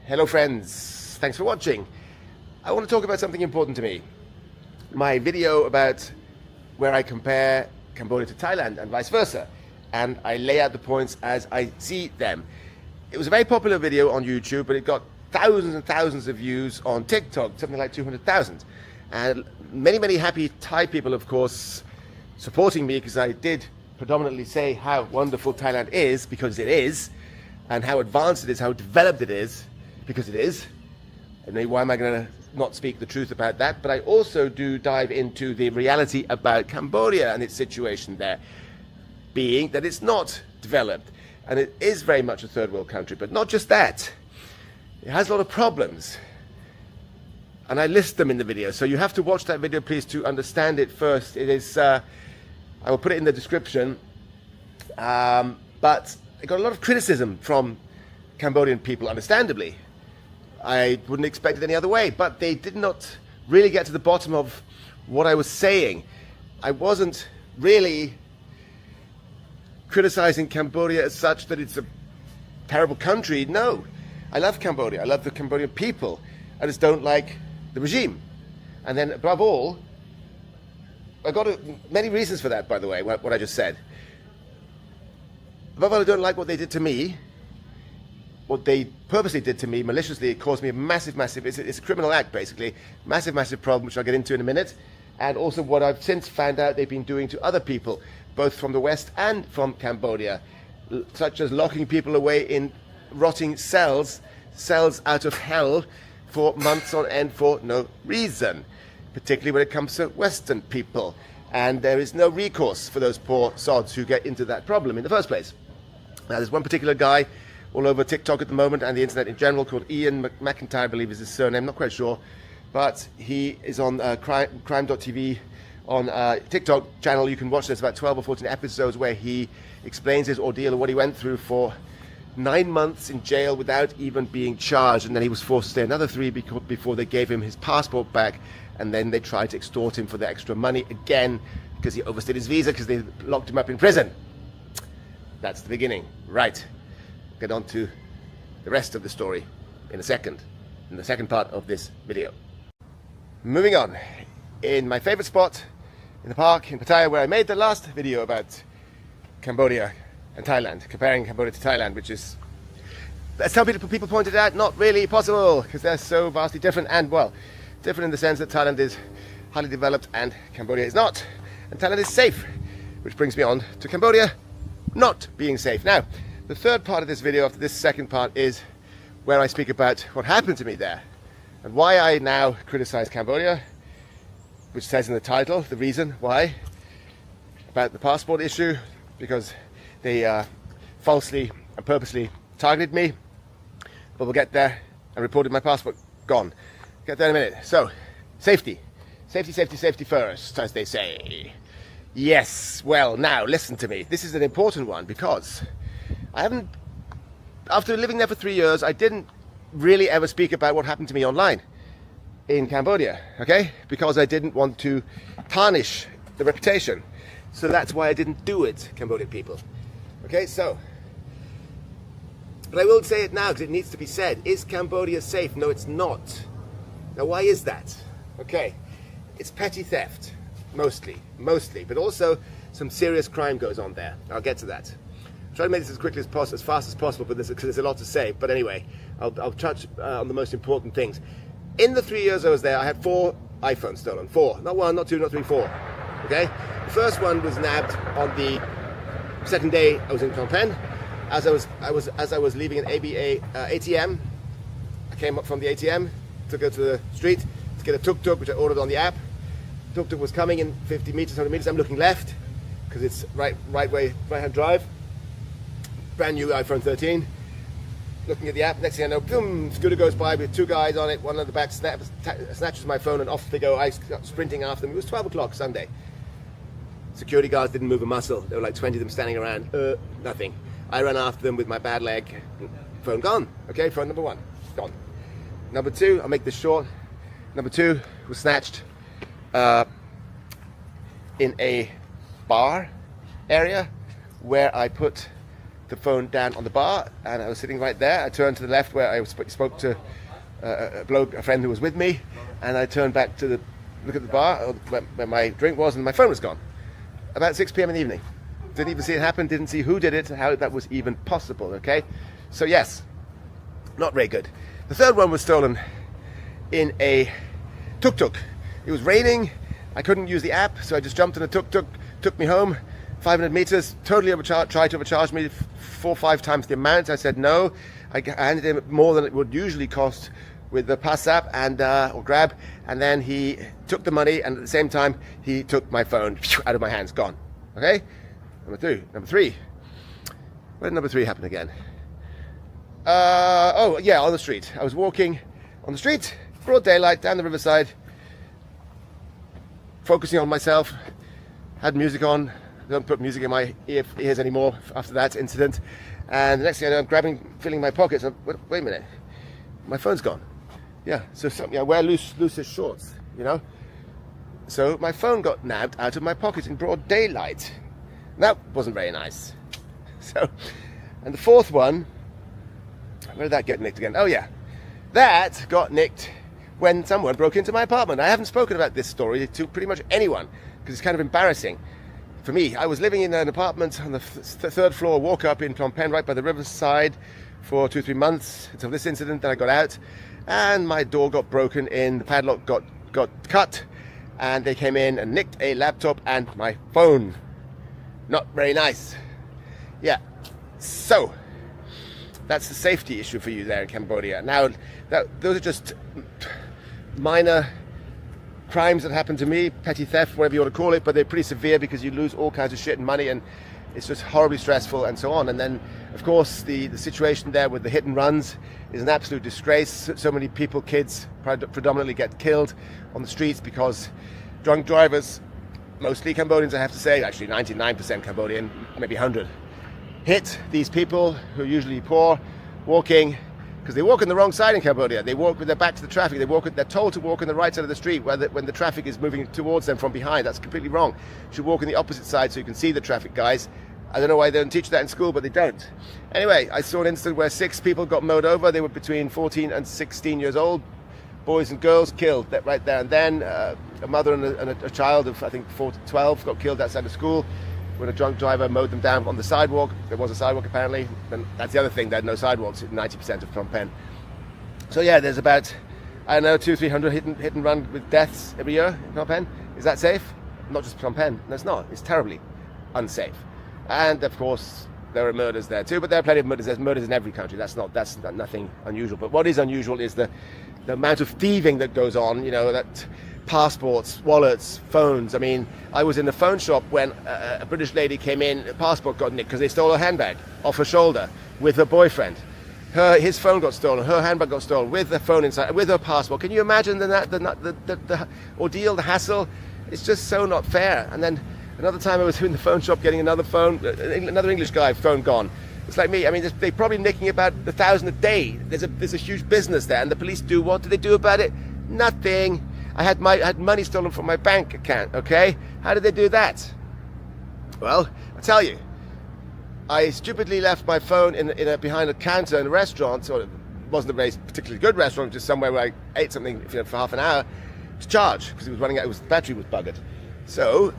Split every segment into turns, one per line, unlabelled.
Hello friends, thanks for watching. I want to talk about something important to me. My video about where I compare Cambodia to Thailand and vice versa. And I lay out the points as I see them. It was a very popular video on YouTube, but it got thousands and thousands of views on TikTok, something like 200,000. And many happy Thai people, of course, supporting me because I did predominantly say how wonderful Thailand is, because it is, and how advanced it is, how developed it is, because it is. And why am I going to not speak the truth about that? But I also do dive into the reality about Cambodia and its situation there, being that it's not developed, and it is very much a third world country. But not just that, it has a lot of problems, and I list them in the video, so you have to watch that video, please, to understand it first. It is I will put it in the description, but I got a lot of criticism from Cambodian people, understandably. I wouldn't expect it any other way, but they did not really get to the bottom of what I was saying. I wasn't really criticizing Cambodia as such that it's a terrible country. No, I love Cambodia. I love the Cambodian people. I just don't like the regime. And then above all, I got many reasons for that, by the way, what I just said. Above all, I don't like what they did to me. What they purposely did to me, maliciously. It caused me a massive, it's a criminal act, basically. Massive problem, which I'll get into in a minute. And also what I've since found out they've been doing to other people, both from the West and from Cambodia, such as locking people away in rotting cells out of hell for months on end for no reason, particularly when it comes to Western people. And there is no recourse for those poor sods who get into that problem in the first place. Now, there's one particular guy all over TikTok at the moment and the internet in general called Ian McIntyre, I believe is his surname, not quite sure, but he is on crime.tv on TikTok channel. You can watch this, about 12 or 14 episodes where he explains his ordeal and what he went through for 9 months in jail without even being charged, and then he was forced to stay another 3 before they gave him his passport back, and then they tried to extort him for the extra money again because he overstayed his visa because they locked him up in prison. That's the beginning. Right. Get on to the rest of the story in the second part of this video. Moving on, in my favorite spot in the park in Pattaya, where I made the last video about Cambodia and Thailand, comparing Cambodia to Thailand, which is, as some people pointed out, not really possible because they're so vastly different, and well, different in the sense that Thailand is highly developed and Cambodia is not, and Thailand is safe, which brings me on to Cambodia not being safe. Now, the third part of this video, after this second part, is where I speak about what happened to me there and why I now criticize Cambodia, which says in the title the reason why, about the passport issue, because they falsely and purposely targeted me. But we'll get there. I reported my passport gone. Get there in a minute. So, safety first, as they say. Yes, well, now listen to me. This is an important one because after living there for 3 years, I didn't really ever speak about what happened to me online in Cambodia, okay? Because I didn't want to tarnish the reputation. So that's why I didn't do it, Cambodian people. Okay, so, but I will say it now because it needs to be said. Is Cambodia safe? No, it's not. Now, why is that? Okay, it's petty theft, mostly, but also some serious crime goes on there. I'll get to that. Try to make this as quickly as possible, as fast as possible, but because there's a lot to say. But anyway, I'll touch on the most important things. In the 3 years I was there, I had 4 iPhones stolen. 4, not 1, not 2, not 3, 4. Okay, the first one was nabbed on the second day I was in Phnom Penh. As I was leaving an ATM, I came up from the ATM to go to the street to get a tuk-tuk, which I ordered on the app. Tuk-tuk was coming in 50 meters, 100 meters. I'm looking left because it's right-hand drive. Brand new iPhone 13. Looking at the app, next thing I know, boom, scooter goes by with 2 guys on it. One on the back snatches my phone and off they go. I start sprinting after them. It was 12 o'clock Sunday. Security guards didn't move a muscle. There were like 20 of them standing around. Nothing. I ran after them with my bad leg. Phone gone. Okay, phone number 1, gone. Number 2, I'll make this short. Number 2 was snatched in a bar area where I put the phone down on the bar, and I was sitting right there. I turned to the left where I spoke to a friend who was with me, and I turned back to look at the bar where my drink was, and my phone was gone. About 6 p.m. in the evening. Didn't even see it happen, didn't see who did it, how that was even possible, okay? So yes, not very good. The third one was stolen in a tuk-tuk. It was raining, I couldn't use the app, so I just jumped in a tuk-tuk, took me home, 500 meters, totally tried to overcharge me 4 or 5 times the amount. I said no. I handed him more than it would usually cost with the pass app and or grab, and then he took the money, and at the same time he took my phone out of my hands, gone. Okay? Number three. Where did number 3 happen again? Oh yeah, on the street. I was walking on the street, broad daylight, down the riverside, focusing on myself, had music on. Don't put music in my ears anymore after that incident. And the next thing I know, I'm filling my pockets. Wait a minute, my phone's gone. Yeah, so something I wear loosest shorts, you know. So my phone got nabbed out of my pocket in broad daylight. That wasn't very nice. So, and the fourth one, where did that get nicked again? Oh yeah, that got nicked when someone broke into my apartment. I haven't spoken about this story to pretty much anyone because it's kind of embarrassing. For me, I was living in an apartment on the third floor, walk up in Phnom Penh, right by the riverside, for 2 or 3 months until this incident. Then I got out, and my door got broken in, the padlock got cut, and they came in and nicked a laptop and my phone. Not very nice. Yeah, so that's the safety issue for you there in Cambodia. Now, those are just minor crimes that happen to me, petty theft, whatever you want to call it, but they're pretty severe because you lose all kinds of shit and money, and it's just horribly stressful and so on. And then, of course, the situation there with the hit and runs is an absolute disgrace. So many people, kids, predominantly get killed on the streets because drunk drivers, mostly Cambodians, I have to say, actually 99% Cambodian, maybe 100, hit these people who are usually poor, walking, because they walk on the wrong side in Cambodia. They walk with their back to the traffic. They're told to walk on the right side of the street when the traffic is moving towards them from behind. That's completely wrong. You should walk on the opposite side so you can see the traffic, guys. I don't know why they don't teach that in school, but they don't. Anyway, I saw an incident where 6 people got mowed over. They were between 14 and 16 years old. Boys and girls killed right there and then. A mother and a child of, I think, 4 to 12 got killed outside of school when a drunk driver mowed them down on the sidewalk. There was a sidewalk, apparently. And that's the other thing, there had no sidewalks in 90% of Phnom Penh. So yeah, there's about, I don't know, 200-300 hit and run with deaths every year in Phnom Penh. Is that safe? Not just Phnom Penh. No, it's not. It's terribly unsafe. And of course, there are murders there too, but there are plenty of murders. There's murders in every country. That's nothing unusual. But what is unusual is the amount of thieving that goes on, you know, that passports, wallets, phones. I mean, I was in the phone shop when a British lady came in, a passport got nicked because they stole her handbag off her shoulder with her boyfriend. His phone got stolen, her handbag got stolen with the phone inside, with her passport. Can you imagine the ordeal, the hassle? It's just so not fair. And then another time I was in the phone shop getting another phone, another English guy, phone gone. It's like me. I mean, they're probably nicking about 1,000 a day. There's a huge business there, and the police do what do they do about it? Nothing. I had money stolen from my bank account. Okay, how did they do that? Well, I tell you, I stupidly left my phone behind a counter in a restaurant. So it wasn't a very particularly good restaurant, just somewhere where I ate something for half an hour to charge because it was running out. The battery was buggered. So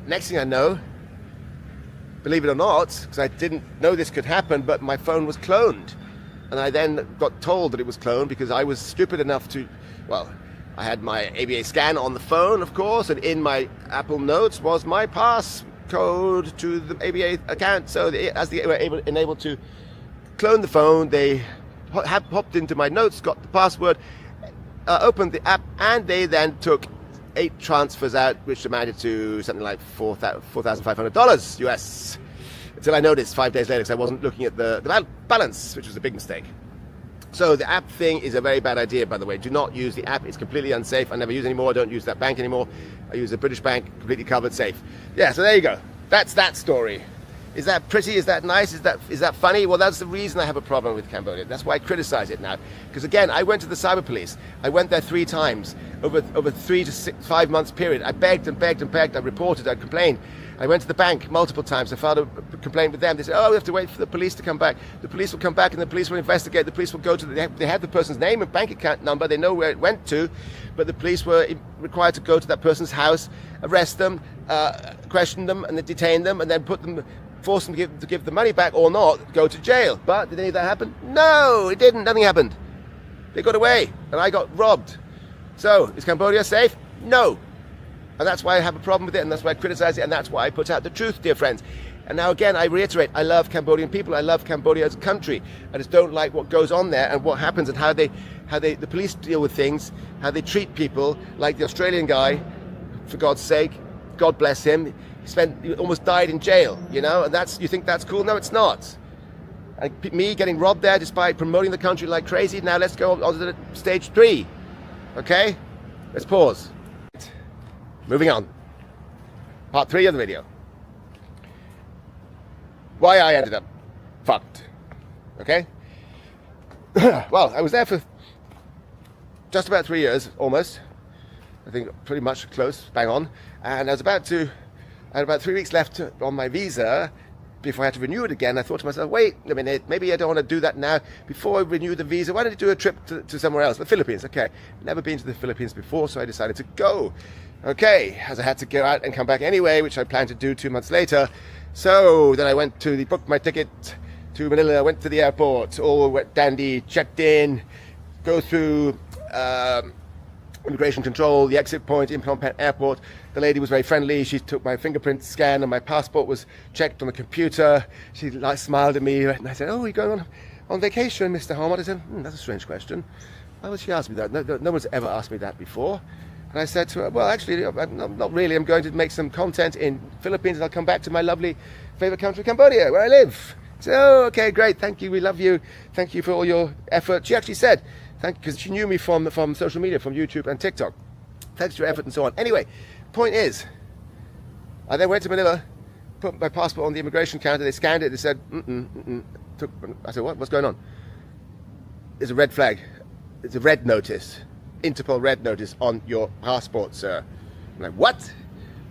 next thing I know, believe it or not, because I didn't know this could happen, but my phone was cloned. And I then got told that it was cloned because I was stupid enough to, well, I had my ABA scan on the phone, of course, and in my Apple Notes was my passcode to the ABA account. So as they were enabled to clone the phone, they hopped into my notes, got the password, opened the app, and they then took 8 transfers out, which amounted to something like $4,500 US. Until I noticed 5 days later, because I wasn't looking at the balance, which was a big mistake. So the app thing is a very bad idea, by the way. Do not use the app. It's completely unsafe. I never use it anymore. I don't use that bank anymore. I use a British bank, completely covered, safe. Yeah, so there you go. That's that story. Is that pretty? Is that nice? Is that funny? Well, that's the reason I have a problem with Cambodia. That's why I criticize it now. Because again, I went to the cyber police. I went there 3 times over 3 to 5 months period. I begged and begged and begged. I reported. I complained. I went to the bank multiple times. I filed a complaint with them. They said, "Oh, we have to wait for the police to come back." The police will come back and the police will investigate. The police will go to they have the person's name and bank account number. They know where it went to, but the police were required to go to that person's house, arrest them, question them, and then detain them, and then force them to give the money back or not, go to jail. But did any of that happen? No, it didn't. Nothing happened. They got away, and I got robbed. So, is Cambodia safe? No. And that's why I have a problem with it, and that's why I criticize it, and that's why I put out the truth, dear friends. And now again, I reiterate, I love Cambodian people. I love Cambodia as a country. I just don't like what goes on there and what happens and how the police deal with things, how they treat people, like the Australian guy, for God's sake, God bless him. He almost died in jail, you know, and you think that's cool? No, it's not. Me getting robbed there despite promoting the country like crazy. Now let's go on to stage 3. Okay? Let's pause. Moving on. Part 3 of the video. Why I ended up fucked. Okay? Well, I was there for just about 3 years, almost. I think pretty much close, bang on. And I had about 3 weeks left on my visa before I had to renew it again. I thought to myself, wait a minute, maybe I don't want to do that now. Before I renew the visa, why don't I do a trip to somewhere else? The Philippines, okay. Never been to the Philippines before, so I decided to go. Okay, as I had to go out and come back anyway, which I planned to do 2 months later. So then I booked my ticket to Manila, went to the airport, all wet dandy, checked in, go through immigration control, the exit point in Phnom Penh airport. The lady was very friendly. She took my fingerprint scan and my passport was checked on the computer. She smiled at me and I said, "Oh, are you going on vacation, Mr. Hourmont?" I said, "That's a strange question. Why would she ask me that? No one's ever asked me that before." And I said to her, "Well, actually, not really. I'm going to make some content in Philippines and I'll come back to my lovely favorite country, Cambodia, where I live." I said, "Oh, okay, great. Thank you. We love you. Thank you for all your effort." She actually said, "Thank you," because she knew me from social media, from YouTube and TikTok. "Thanks for your effort," and so on. Anyway, point is, I then went to Manila, put my passport on the immigration counter. They scanned it. They said, I said, "What's going on?" "There's a red flag. It's a red notice. Interpol red notice on your passport, sir." I'm like, "What?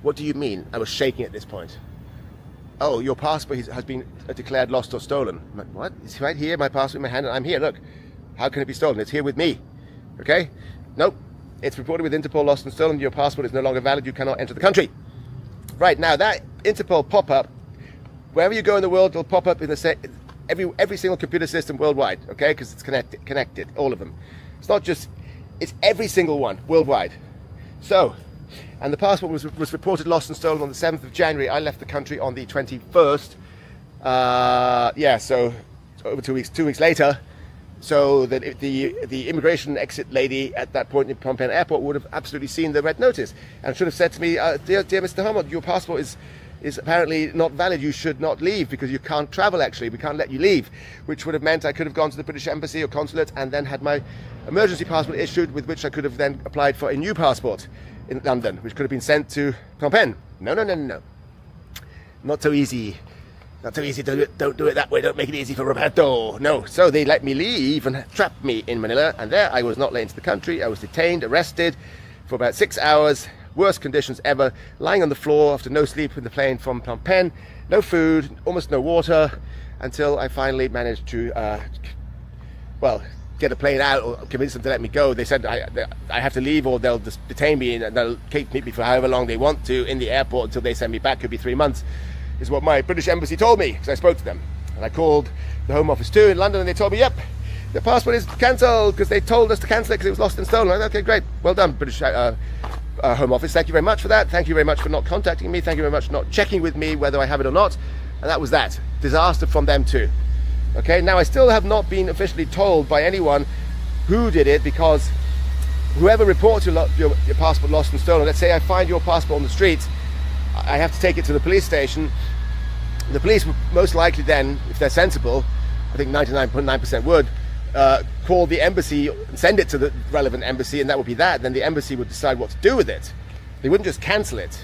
What do you mean?" I was shaking at this point. "Oh, your passport has been declared lost or stolen." I'm like, "What? It's right here, my passport in my hand, and I'm here, look. How can it be stolen? It's here with me." "Okay? Nope. It's reported with Interpol lost and stolen. Your passport is no longer valid. You cannot enter the country." Right, now that Interpol pop-up, wherever you go in the world, it'll pop up in every single computer system worldwide, okay? Because it's connected, all of them. It's not just, it's every single one worldwide. So, and the passport was reported lost and stolen on the 7th of January. I left the country on the 21st. So over 2 weeks. 2 weeks later. So that the immigration exit lady at that point in Phnom Penh airport would have absolutely seen the red notice and should have said to me, dear Mr. Hourmont, your passport is apparently not valid. You should not leave because you can't travel, actually. We can't let you leave," which would have meant I could have gone to the British Embassy or consulate and then had my emergency passport issued, with which I could have then applied for a new passport in London, which could have been sent to Phnom Penh. No. Not so easy. Not so easy. Don't do it that way. Don't make it easy for Roberto. No. So they let me leave and trapped me in Manila. And there I was not let into the country. I was detained, arrested for about 6 hours. Worst conditions ever. Lying on the floor after no sleep in the plane from Phnom Penh. No food, almost no water, until I finally managed to, get a plane out or convince them to let me go. They said I have to leave or they'll just detain me and they'll keep me for however long they want to in the airport until they send me back. Could be 3 months. Is what my British Embassy told me, because I spoke to them. And I called the Home Office too in London and they told me, "Yep, the passport is cancelled," because they told us to cancel it because it was lost and stolen. I'm like, "Okay, great. Well done, British Home Office. Thank you very much for that. Thank you very much for not contacting me. Thank you very much for not checking with me whether I have it or not." And that was that. Disaster from them too. Okay, now I still have not been officially told by anyone who did it, because whoever reports your passport lost and stolen, let's say I find your passport on the street, I have to take it to the police station. The police would most likely then, if they're sensible, I think 99.9% would, call the embassy and send it to the relevant embassy, and that would be that. Then the embassy would decide what to do with it. They wouldn't just cancel it.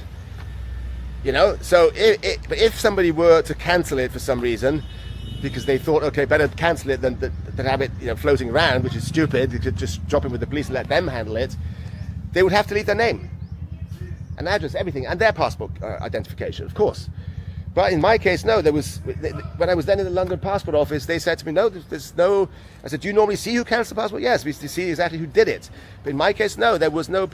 You know, so if somebody were to cancel it for some reason, because they thought, okay, better cancel it than have it, you know, floating around, which is stupid. They could just drop it with the police and let them handle it. They would have to leave their name, an address, everything, and their passport identification, of course. But in my case, no. When I was then in the London passport office, they said to me, no, there's no. I said, do you normally see who cancels the passport? Yes, we see exactly who did it. But in my case, no. There was no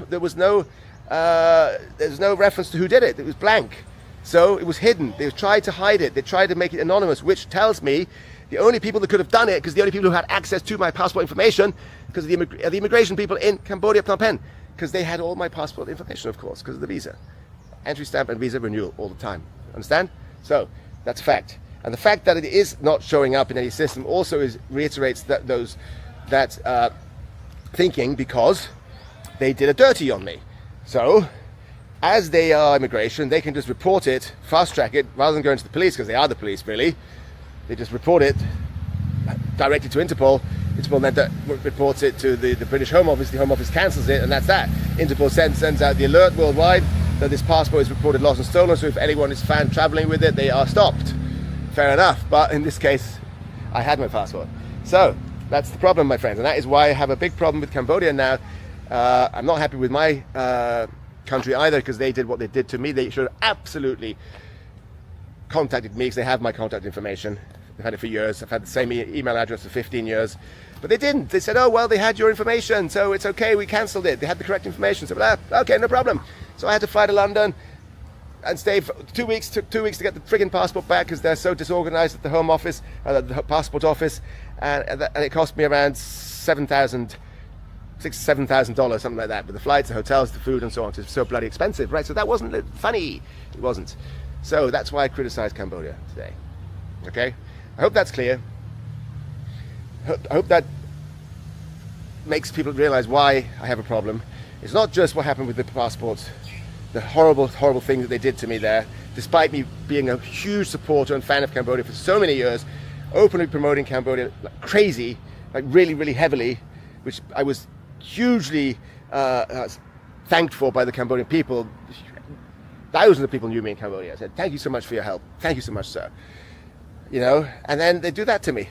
reference to who did it. It was blank. So it was hidden. They tried to hide it. They tried to make it anonymous, which tells me the only people that could have done it, because the only people who had access to my passport information, because of the immigration people in Cambodia, Phnom Penh, because they had all my passport information, of course, because of the visa. Entry stamp and visa renewal all the time. Understand? So that's a fact. And the fact that it is not showing up in any system also reiterates that thinking, because they did a dirty on me. So as they are immigration, they can just report it, fast track it, rather than going to the police, because they are the police, really. They just report it directly to Interpol. Interpol then reports it to the British Home Office. The Home Office cancels it, and that's that. Interpol sends out the alert worldwide that this passport is reported lost and stolen, so if anyone is found traveling with it, they are stopped. Fair enough, but in this case, I had my passport. So that's the problem, my friends, and that is why I have a big problem with Cambodia now. I'm not happy with my country either, because they did what they did to me. They should have absolutely contacted me, because they have my contact information. They've had it for years. I've had the same email address for 15 years. But they didn't. They said, oh, well, they had your information, so it's okay, we cancelled it. They had the correct information. So, okay, no problem. So I had to fly to London and stay for 2 weeks. Took 2 weeks to get the friggin' passport back, because they're so disorganized at the Home Office, the passport office. And it cost me around $7,000, something like that, with the flights, the hotels, the food, and so on. It's so bloody expensive, right? So that wasn't funny. It wasn't. So that's why I criticize Cambodia today. Okay? I hope that's clear. I hope that makes people realize why I have a problem. It's not just what happened with the passports, the horrible, horrible thing that they did to me there, despite me being a huge supporter and fan of Cambodia for so many years, openly promoting Cambodia like crazy, like really, really heavily, which I was hugely thanked for by the Cambodian people. Thousands of people knew me in Cambodia. I said, thank you so much for your help. Thank you so much, sir. You know, and then they do that to me.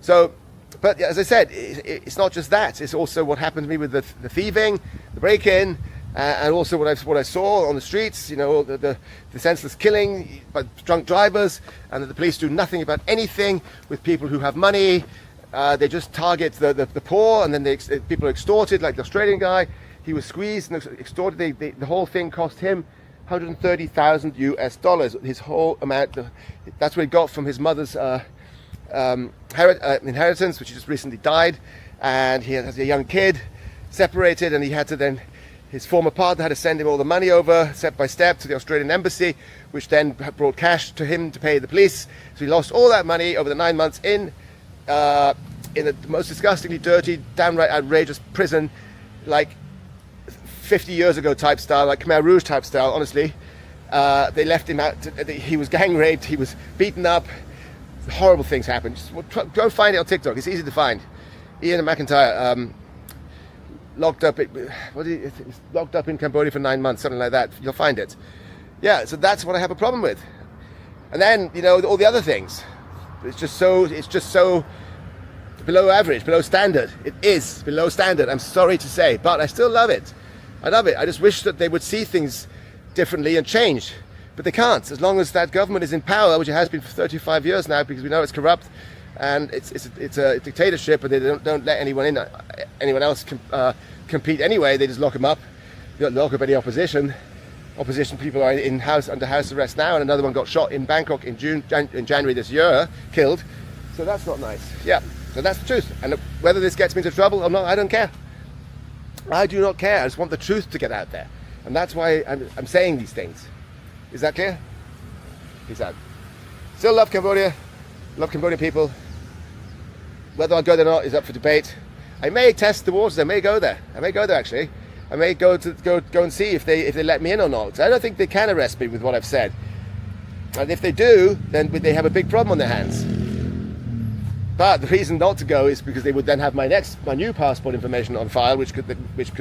So, but as I said, it's not just that. It's also what happened to me with the thieving, the break-in, and also what I saw on the streets. You know, the senseless killing by drunk drivers, and that the police do nothing about anything with people who have money. They just target the poor, and then people are extorted, like the Australian guy. He was squeezed and extorted. The whole thing cost him $130,000 US. His whole amount. That's what he got from his mother's inheritance, which just recently died, and he has a young kid, separated, and he had to then. His former partner had to send him all the money over, step by step, to the Australian embassy, which then brought cash to him to pay the police. So he lost all that money over the 9 months in the most disgustingly dirty, downright outrageous prison, like 50 years ago type style, like Khmer Rouge type style, honestly. They left him out. He was gang raped, he was beaten up. Horrible things happened. Just go find it on TikTok. It's easy to find. Ian McIntyre, locked up in Cambodia for 9 months, something like that. You'll find it. Yeah, so that's what I have a problem with. And then, you know, all the other things. It's just so below average, below standard. It is below standard, I'm sorry to say, but I still love it. I love it. I just wish that they would see things differently and change. But they can't, as long as that government is in power, which it has been for 35 years now, because we know it's corrupt, and it's a dictatorship, and they don't let anyone else compete anyway. They just lock them up. They don't lock up any opposition. Opposition people are under house arrest now, and another one got shot in Bangkok in January this year, killed. So that's not nice. Yeah, so that's the truth. And whether this gets me into trouble or not, I don't care. I do not care. I just want the truth to get out there, and that's why I'm saying these things. Is that clear? Peace out. Still love Cambodia. Love Cambodian people. Whether I'll go there or not is up for debate. I may test the waters. I may go there. Actually. I may go and see if they let me in or not. 'Cause I don't think they can arrest me with what I've said. And if they do, then they have a big problem on their hands. But the reason not to go is because they would then have my new passport information on file, which could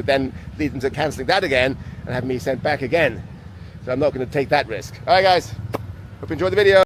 then lead them to cancelling that again and have me sent back again. So I'm not going to take that risk. All right, guys. Hope you enjoyed the video.